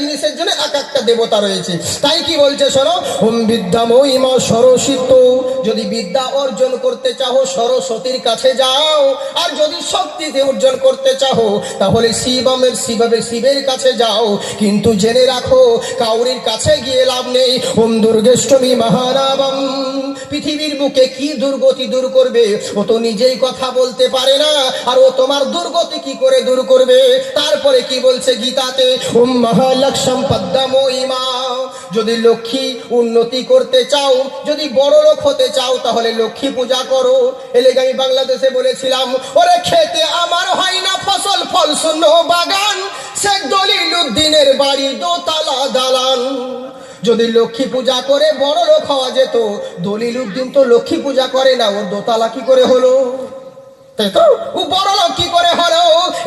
জিনিসের জন্য এক একটা দেবতা রয়েছে। তাই কি বলছে শোনো, ওম বিদ্যাময়ী মা সরস্বত, যদি বিদ্যা অর্জন করতে চাও সরস্বতীর কাছে যাও, আর যদি শক্তিতে অর্জন করতে চাও তাহলে শিবের কাছে যাও। কিন্তু জেনে রাখো কাউরির কাছে গিয়ে লাভ নেই। ওম দুর্গেষ্টমী মহানাবম, পৃথিবীর বুকে কি দুর্গতি দূর করবে, ও তো নিজেই কথা বলতে পারে না, আর ও তোমার দুর্গতি কি করে দূর করবে। তারপরে কি বলছে গীতাতে, ওম মহালক্ষ্মী পদ্মময়ী মা, যদি লক্ষ্মী উন্নতি করতে চাও, যদি বড় লোক হতে চাও তাহলে লক্ষ্মী পূজা করো। এলাকা আমি বাংলাদেশে বলেছিলাম, ওরে খেতে আমার হয় না ফসল, ফল শূন্য বাগান, শেখ দলিলউদ্দিনের বাড়ি দোতলা দালান। যদি লক্ষ্মী পূজা করে বড় লোক হওয়া যেত, দলিলউদ্দিন তো লক্ষ্মী পূজা করে না, ওর দোতলা কি করে হলো? তাই তো, ও বড় লোক কি করে হলো?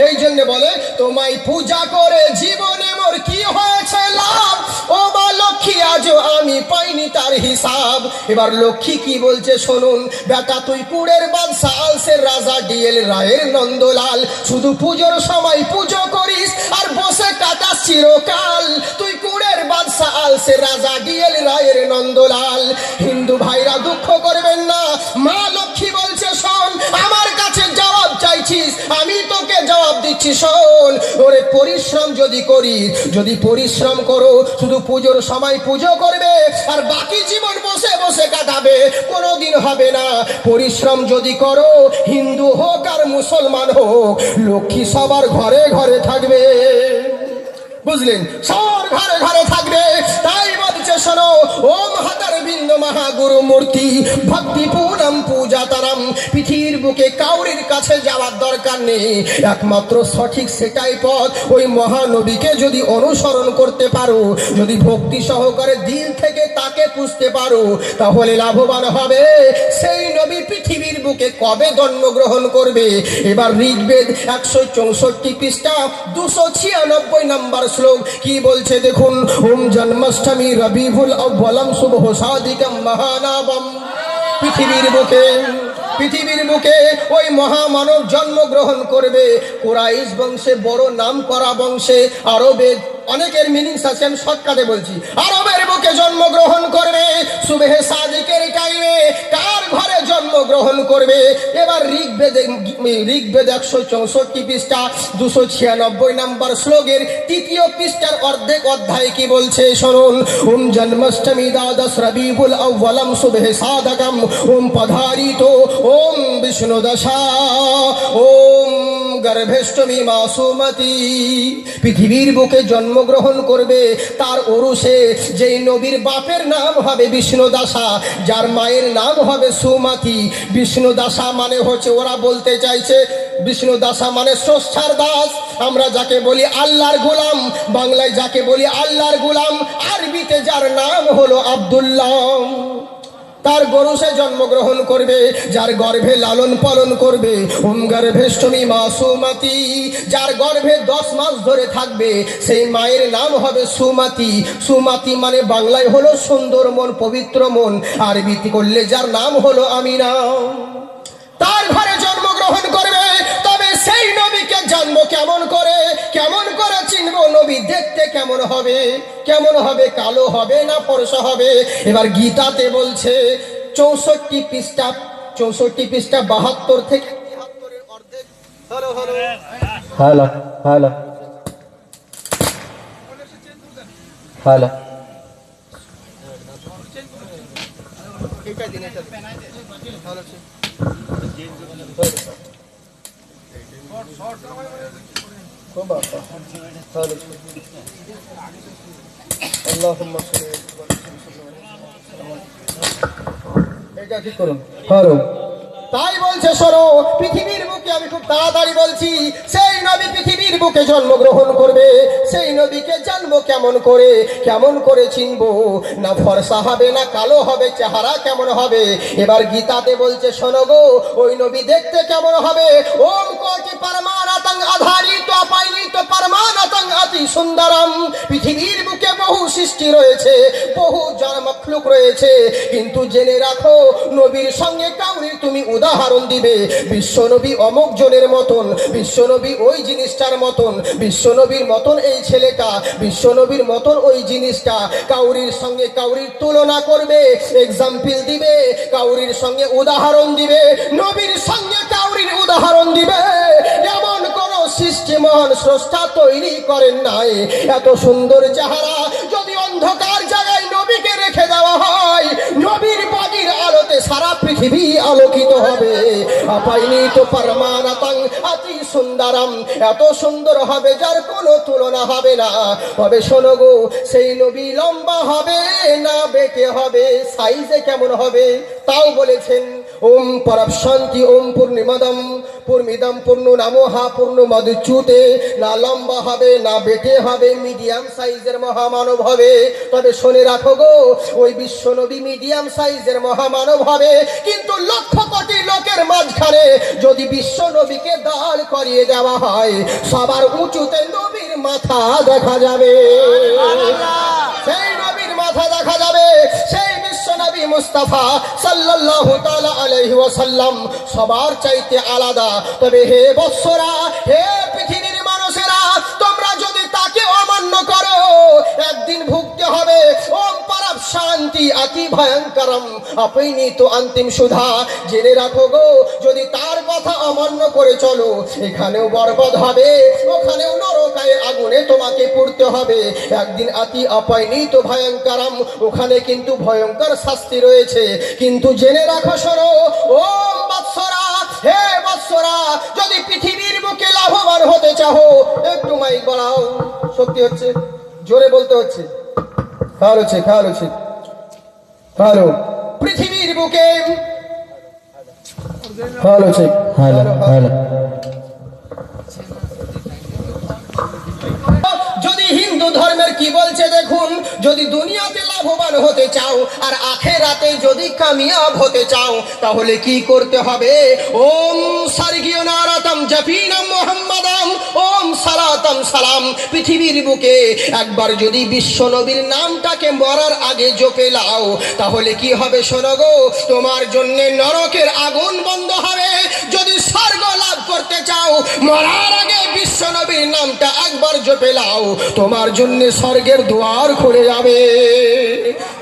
এই জন্য বলে, তোমায় পূজা করে জীবনে মোর কি হয়েছে লাভ, ও মা লক্ষ্মী আজও আমি পাইনি তার হিসাব। এবার লক্ষ্মী কি বলছে শুনুন, বেটা তুই কুড়ের বাদশা আলসের রাজা ডিএল রায়ের নন্দলাল, শুধু পুজোর সময় পুজো করিস আর বসে কাটাস চিরকাল। তুই কুড়ের বাদশা আলসের রাজা ডিএল রায়ের নন্দলাল। হিন্দু ভাইরা দুঃখ করবেন না, মা লক্ষ্মী বলছে শোন, আমার কাছে জবাব চাইছিস, আমি তোকে জবাব দিচ্ছি শোন। ওরে পরিশ্রম যদি করিস, যদি পরিশ্রম করো, শুধু পুজোর সময় পুজো করবে আর বাকি জীবন বসে বসে কাটাবে, কোনোদিন হবে না। পরিশ্রম যদি করো, হিন্দু হোক আর মুসলমান হোক, লক্ষ্মী সবার ঘরে ঘরে থাকবে, বুঝলেন, সবার ঘরে ঘরে থাকবে। তাই বলছে শোনো, ওম হাতার বিন্দু মহাগুরু মূর্তি ভক্তি পূর্ণম পূজা তারাম, পৃথিবীর বুকে কাউরির কাছে যাওয়ার দরকার নেই, একমাত্র সঠিক সেটাই পথ। ওই মহানবীকে যদি অনুসরণ করতে পারো, যদি ভক্তি সহকারে দিল থেকে তাকে পুষতে পারো, তাহলে লাভবান হবে। সেই নবী পৃথিবীর বুকে কবে জন্মগ্রহণ করবে? এবার ঋগ্বেদ 164 পৃষ্ঠা 296 নম্বর শ্লোক কি বলছে দেখুন, ওম জন্মাষ্টমী রবিউল আউয়ালম শুভ সাদিকাম মহানাবম, পৃথিবীর বুকে ওই মহামানব জন্মগ্রহণ করবে। কুরাইশ বংশে, বড় নাম করা বংশে, আরবে, অনেকের মিনিংস আছে, আমি শর্টকাটে বলছি। আরবের বুকে জন্মগ্রহণ করবে, সুবহে সাদিকের টাইমে কার ঘরে জন্মগ্রহণ করবে? এবার ঋগ্বেদ 164 পৃষ্ঠা 296 নম্বর শ্লোকের 3য় পৃষ্ঠার অর্ধেক অধ্যায় কি বলছে শুনুন, ওম জন্মাষ্টমী দ্বাদশ রবিউল আউয়ালম সুবহে সাদাকাম, ওম পধারিত, ওম বিষ্ণু দশা, ওম গর্ভেষ্টমী মাসুমতি। পৃথিবীর বুকে জন্মগ্রহণ করবে তার ওরসে যেই নবীর বাপের নাম হবে বিষ্ণু দাসা, যার মায়ের নাম হবে সুমতি। বিষ্ণু দাসা মানে হচ্ছে, ওরা বলতে চাইছে বিষ্ণু দাসা মানে স্রষ্টার দাস। আমরা যাকে বলি আল্লাহর গোলাম, বাংলায় যাকে বলি আল্লাহর গোলাম, আরবিতে যার নাম হলো আব্দুল্লাহ, তার গরুসে জন্মগ্রহণ করবে, যার গর্ভে লালন পালন করবে। ওম গর্ভেষ্টমী মাসুমতি, যার গর্ভে 10 মাস ধরে থাকবে, সেই মায়ের নাম হবে সুমতি। সুমতি মানে বাংলায় হলো সুন্দর মন, পবিত্র মন, আরবিতে করলে যার নাম হলো আমিনা। তার ঘরে জন্মগ্রহণ করবে। তবে সেই নবীকে জানবো কেমন করে, কেমন করে চিনবো? নবী দেখতে কেমন হবে, কেমন হবে, কালো হবে না ফর্সা হবে? এবার গীতাতে বলছে 64 পৃষ্ঠা 72 থেকে 73 অর্ধেক। হ্যালো হ্যালো হ্যালো হ্যালো, এটা ঠিক করুন। হ্যালো, তাই বলছে শোনো, পৃথিবীর বুকে, আমি খুব তাড়াতাড়ি বলছি, সেই নবী পৃথিবীর বুকে জন্মগ্রহণ করবে। সেই নবীকে জানবো কেমন করে, কেমন করে চিনবো? না ফর্সা হবে না কালো হবে, চেহারা কেমন হবে? এবার গীতাতে বলছে শোনো গো, ওই নবী দেখতে কেমন হবে? ওম কোটি পরমানাতং আধারিত পাইনিত পরমানাতং অতি সুন্দরম, পৃথিবীর বুকে বহু সৃষ্টি রয়েছে, বহু জনমখলুক রয়েছে, কিন্তু জেনে রাখো নবীর সঙ্গে কাউরির তুমি উদাহরণ দিবে বিশ্বনবী অমুক জনের মতন, বিশ্বনবী ওই জিনিসটার মতন, বিশ্বনবীর মতন এই ছেলেটা, বিশ্বনবীর মতন ওই জিনিসটা, কাউরির সঙ্গে কাউরির তুলনা করবে, এক্সাম্পল দিবে, কাউরির সঙ্গে উদাহরণ দিবে, নবীর সঙ্গে কাউরির উদাহরণ দিবে, এমন কোন সৃষ্টি মহান স্রষ্টা তৈরি করেন নাই। এত সুন্দর চেহারা যদি অন্ধকার জায়গায় নবীকে রেখে দেওয়া হয়, নবীর বাজির আলোতে সারা পৃথিবী আলোকিত হবে। আপাইনি তো পরমানাতাং অতি সুন্দরম, এত সুন্দর হবে যার কোনো তুলনা হবে না। তবে শোনো গো, সেই নবী লম্বা হবে না বেটে হবে, সাইজে কেমন হবে তাও বলেছেন। ওম পরম শান্তি ওম পূর্ণিমাদম পূর্ণিদম পূর্ণ নামহা পূর্ণ মধুচ্যুতে, না লম্বা হবে না বেটে হবে, মিডিয়াম সাইজের মহামানব হবে। তবে শুনে রাখো গো, ওই বিশ্বনবী মিডিয়াম সাইজের মহামানব হবে, কিন্তু লক্ষ কোটি লোকের মাঝখানে যদি বিশ্বনবীকে দাঁড় করিয়ে দেওয়া হয়, সবার উঁচুতে নবীর মাথা দেখা যাবে, সেই নবীর মাথা দেখা যাবে। সেই বিশ্বনবী মুস্তাফা সাল্লাল্লাহু তাআলা আলাইহি ওয়াসাল্লাম সবার চাইতে আলাদা। তবে হে বৎসরা, হে পৃথিবীর মানুষেরা, তোমরা যদি তাকে অমান্য করো, একদিন ভুগতে হবে। ওম পরম শান্তি অতি ভয়ঙ্করম আপনি তো অন্তিম সুধা। জেনে রাখো গো, যদি তার কথা অমান্য করে চলো, এখানেও বরবাদ হবে, ওখানেও নরকায় আগুনে তোমাকে পুড়তে হবে। একদিন অতি আপনি তো ভয়ঙ্করম, ওখানে কিন্তু ভয়ঙ্কর শাস্তি রয়েছে। কিন্তু জেনে রাখো, শোনো ও বৎসরা, হে বৎসরা, যদি পৃথিবীর বুকে লাভবান হতে চাও, একটু মাইক বাড়াও, সত্যি হচ্ছে, জোরে বলতে হচ্ছে, খেয়াল হচ্ছে, খেয়াল হচ্ছে, হ্যালো, পৃথিবীর বুকে খেয়াল হচ্ছে, হ্যালো হ্যালো, যদি হিন্দু ধর্মের কি বলছে দেখুন, যদি দুনিয়াতে লাভবান হতে চাও আর আখেরাতে যদি কামিয়াব হতে চাও, তাহলে কি করতে হবে? ওম সারগিও নারাতাম জাফিনাম মুহাম্মাদাম ওম সালাতাম সালাম। পৃথিবীর বুকে একবার যদি বিশ্ব নবীর নামটাকে মরার আগে জপে লাও, তাহলে কি হবে শোনো গো, তোমার জন্য নরকের আগুন বন্ধ হবে। যদি স্বর্গ লাভ করতে চাও, মরার আগে বিশ্ব নবীর নামটা একবার জপে লাও, তোমার জন্য স্বর্গের দুয়ার খুলে যাবে।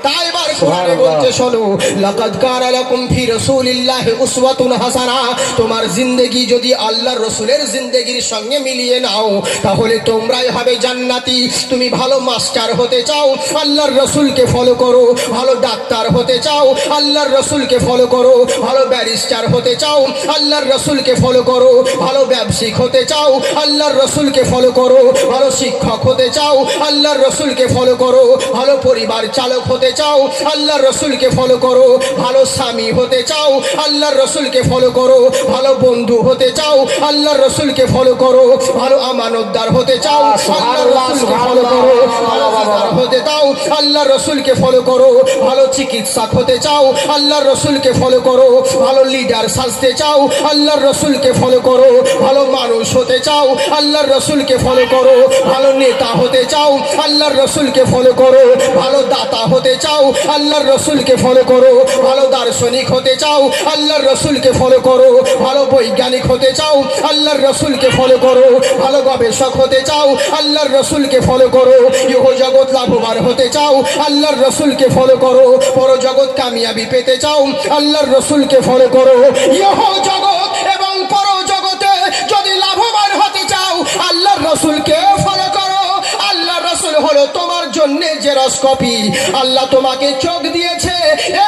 তাই এবার কোরআনে বলছে, শোনো, লাকাদ কানা লাকুম ফি রাসূলিল্লাহি উসওয়াতুন হাসানা। তোমার জিন্দেগি যদি আল্লাহর রাসূলের জিন্দেগির সঙ্গে মিলিয়ে নাও, তাহলে তোমরাই হবে জান্নাতি। তুমি ভালো মাস্টার হতে চাও, আল্লাহর রাসূলকে ফলো করো। ভালো ডাক্তার হতে চাও, আল্লাহর রাসূলকে ফলো করো। ভালো ব্যারিস্টার হতে চাও, আল্লাহর রাসূলকে ফলো করো। ভালো ব্যবসায়িক হতে চাও, আল্লাহর রাসূলকে ফলো করো। ভালো শিক্ষক হতে চাও, আল্লাহর রাসূলকে ফলো করো। ভালো পরিবার চালক হতে চাও, আল্লাহর রাসূলকে ফলো করো। ভালো স্বামী হতে চাও, আল্লাহর রাসূলকে ফলো করো। ভালো বন্ধু হতে চাও, আল্লাহর রাসূলকে ফলো করো। ভালো আমানতদার হতে চাও, আল্লাহর রাসূলকে ফলো করো। ভালো বাজার হতে চাও, আল্লাহর রাসূলকে ফলো করো। ভালো চিকিৎসক হতে চাও, আল্লাহর রাসূলকে ফলো করো। ভালো লিডার সাজতে চাও, আল্লাহর রাসূলকে ফলো করো। ভালো মানুষ হতে চাও, আল্লাহর রাসূলকে ফলো করো। ভালো নেতা হতে চাও, আল্লাহর রাসূলকে ফলো করো। ভালো দাতা হতে চাও, আল্লাহর রাসূলকে ফলো করো। ভালো দার্শনিক হতে চাও, আল্লাহর রাসূলকে ফলো করো। ভালো বৈজ্ঞানিক হতে চাও, আল্লাহর রাসূলকে ফলো করো। ভালো গবেষক হতে চাও, আল্লাহর রাসূলকে ফলো করো। ইহ জগৎ লাভবান হতে চাও, আল্লাহর রাসূলকে ফলো করো। পর জগৎ কামিয়াবি পেতে চাও, আল্লাহর রাসূলকে ফলো করো। ইহ জগৎ এবং পর জগতে যদি লাভবান হতে চাও, আল্লাহর রাসূলকে ফলো করো। আল্লাহর রাসূল হলো তোমার জন্য জেরক্স কপি। আল্লাহ তোমাকে চোখ দিয়েছে,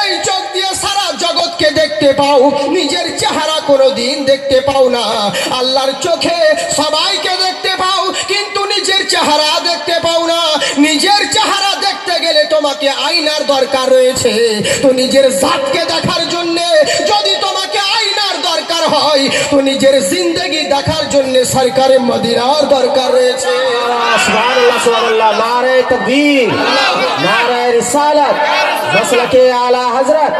এই চোখ দিয়ে সারা জগৎকে দেখতে পাও, নিজের চেহারা কোনোদিন দেখতে পাও না। আল্লাহর চোখে সবাইকে দেখতে পাও, কিন্তু নিজের চেহারা দেখতে পাও না। নিজের চেহারা দেখতে গেলে তোমাকে আয়নার দরকার রয়েছে। তো নিজের জাতকে দেখার জন্য যদি তোমাকে আয়নার দরকার হয়, তো নিজের জিন্দেগি দেখার জন্য সরকারে মদিনার দরকার রয়েছে। সুবহানাল্লাহ, সুবহানাল্লাহ, নারে তাকবীর, নারে রিসালাত, রসুলকে আলা হযরত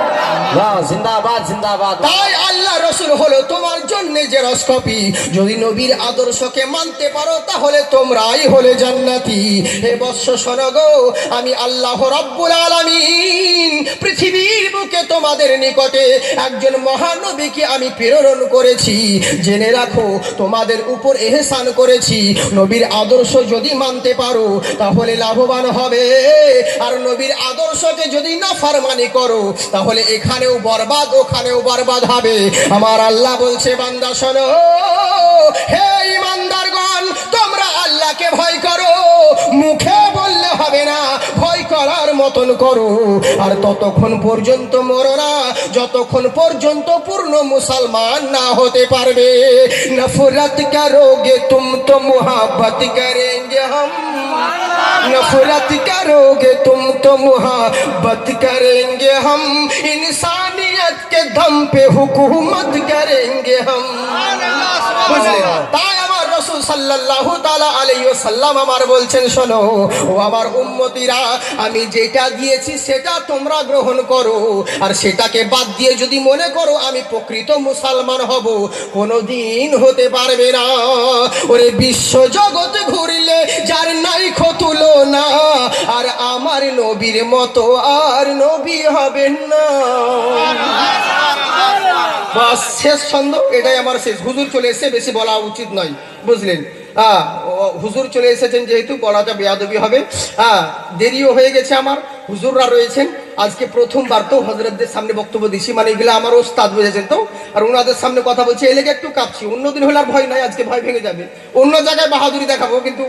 বাহ, জিন্দাবাদ জিন্দাবাদ। তাই আল্লাহ রসুল হলো তোমার জন্য জেরক্স কপি। যদি নবীর আদর্শকে মানতে পারো তাহলে তোমরাই হলে জান্নাতি। হে বৎস শোনো গো, আমি আল্লাহ রাব্বুল আলামিন পৃথিবীর বুকে তোমাদের নিকটে একজন মহানবীকে আমি প্রেরণ করেছি। জেনে রাখো, তোমাদের উপর এহসান করেছি। নবীর আদর্শ যদি মানতে পারো তাহলে লাভবান হবে, আর নবীর আদর্শকে যদি না ফারমানি করো তাহলে এখানেও বরবাদ ওখানেও বরবাদ হবে। আমার আল্লাহ বলছে, বান্দা শোনো, হে ইমানদারগণ, তোমরা আল্লাহকে ভয় করো। মুখে বললে হবে না, ভয় করার মতন করো। আর ততক্ষণ পর্যন্ত মরো না যতক্ষণ পর্যন্ত পূর্ণ মুসলমান না হতে পারবে। নফরত করোগে তুম তো মুহাব্বত করেंगे हम, नफरत करोगे तुम तो मुहब्बत करेंगे हम, इंसानियत के दम पे हुकूमत करेंगे हम। তাই আমার রাসূল সাল্লাল্লাহু তাআলা আলাইহি ওয়াসাল্লাম আমার বলছেন, শোনো ও আমার উম্মতিরা, আমি যেটা দিয়েছি সেটা তোমরা গ্রহণ করো। আর সেটাকে বাদ দিয়ে যদি মনে করো আমি প্রকৃত মুসলমান হব, কোনোদিন হতে পারবে না। ওরে বিশ্ব জগৎ ঘুরলে যার নাই খতুলো না, আর আমার নবীর মতো আর নবী হবেন না। বাস, শেষ ছন্দ, এটাই আমার শেষ। হুজুর চলে এসে, বেশি বলা উচিত নয়, বুঝলেন? হুজুর চলে এসেছেন যেহেতু বলাটা বেয়াদবি হবে। দেরিও হয়ে গেছে আমার, হুজুররা রয়েছেন। আজকে প্রথমবার তো হযরতদের সামনে বক্তব্য দিচ্ছি, মানে এগুলো আমার ওস্তাদ বুঝেছেন তো, আর ওনাদের সামনে কথা বলছি, এই লেগে একটু কাঁপছি। অন্যদিন হলে আর ভয় নাই, আজকে ভয় ভেঙে যাবে। অন্য জায়গায় বাহাদুরি দেখাবো, কিন্তু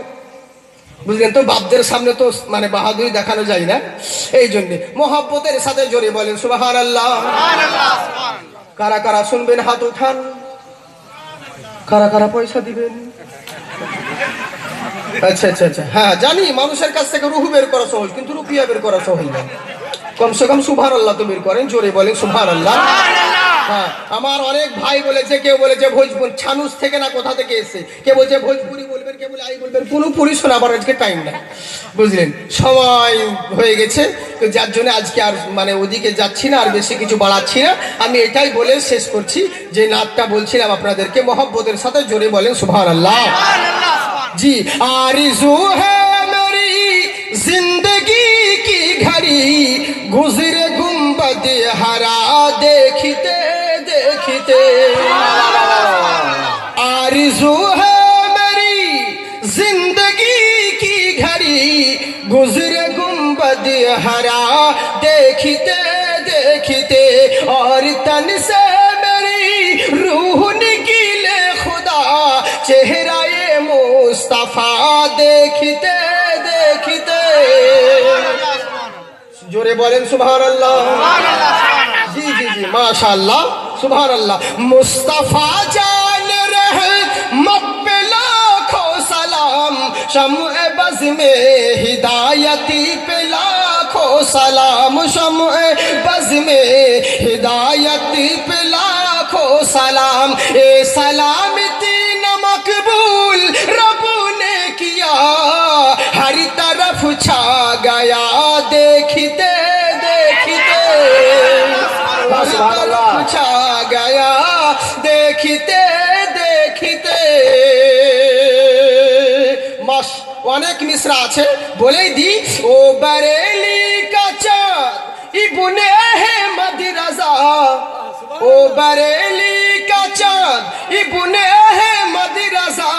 বুঝলেন তো, বাপদের সামনে তো মানে বাহাদুরি দেখানো যায় না। এই জন্যে মোহাব্বতের সাথে জোরে বলেন সুবহানাল্লাহ। কারা কারা শুনবেন হাত উঠান, কারা কারা পয়সা দিবেন? আচ্ছা আচ্ছা আচ্ছা, হ্যাঁ জানি মানুষের কাছ থেকে রুহু বের করা সহজ, কিন্তু রুপিয়া বের করা সহজ না। কমসে কম সুবহানাল্লাহ তো বের করেন, জোরে বলেন সুবহানাল্লাহ। হ্যাঁ, আমার অনেক ভাই বলেছে, কেউ বলেছে ভোজপুর ছানুস থেকে না কোথা থেকে এসে, কেউ বলছে ভোজপুরি বলবেন, কেউ বলে আই বলবেন। কোনো পুরি শোনাবার আজকে টাইম নাই, বুঝলেন, সময় হয়ে গেছে। তো যার জন্য আজকে আর মানে ওদিকে যাচ্ছি না, আর বেশি কিছু বাড়াচ্ছি না। আমি এটাই বলে শেষ করছি যে নাতটা বলছিলাম আপনাদেরকে, মহব্বতের সাথে জোরে বলেন সুবহানাল্লাহ। জি, आरज़ू है मेरी जिंदगी की घड़ी, गुजरे गुंबद हरा देखते देखते। आरज़ू है मेरी जिंदगी की घड़ी, गुजरे गुंबद हरा देखते देखते। और तन से मेरी रूह निकले खुदा, चेहरा मुस्तफा देखते देखते। जोरे बोलें सुबहानल्लाह। जी जी जी, माशाअल्लाह, सुबहानल्लाह। मुस्तफा जान रहे मब्बे लाखों सलाम, शम्अ बज़ में हिदायती पे लाखों सलाम, शम्अ बज़ में हिदायती पे लाखों सलाम। ए सलामती मकबूल रब ने किया, हर तरफ छा गया देखते देखते। हर तरफ छा गया देखते देखते। মাস অনেক মিসরা আছে, বলেই দি। ও বরেলি কা চাঁদ ইবনে আহমদ রাজা, ও বরেলি কা চাঁদ ইবনে আহমদ রাজা,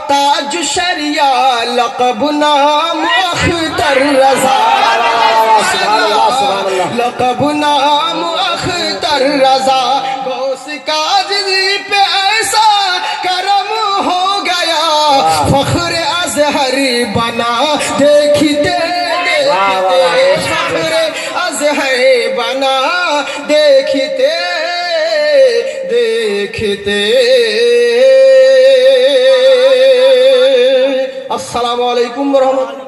ताज शरिया लक़ब नाम अख्तर रज़ा, लक़ब नाम अख्तर रज़ा। गौस काज़ी पे ऐसा करम हो गया, फ़ख्र अज़हर बना देखते देखते। फ़ख्र अज़हर बना देखते देखते। अस्सलामु अलैकुम व रहमतुल्लाह।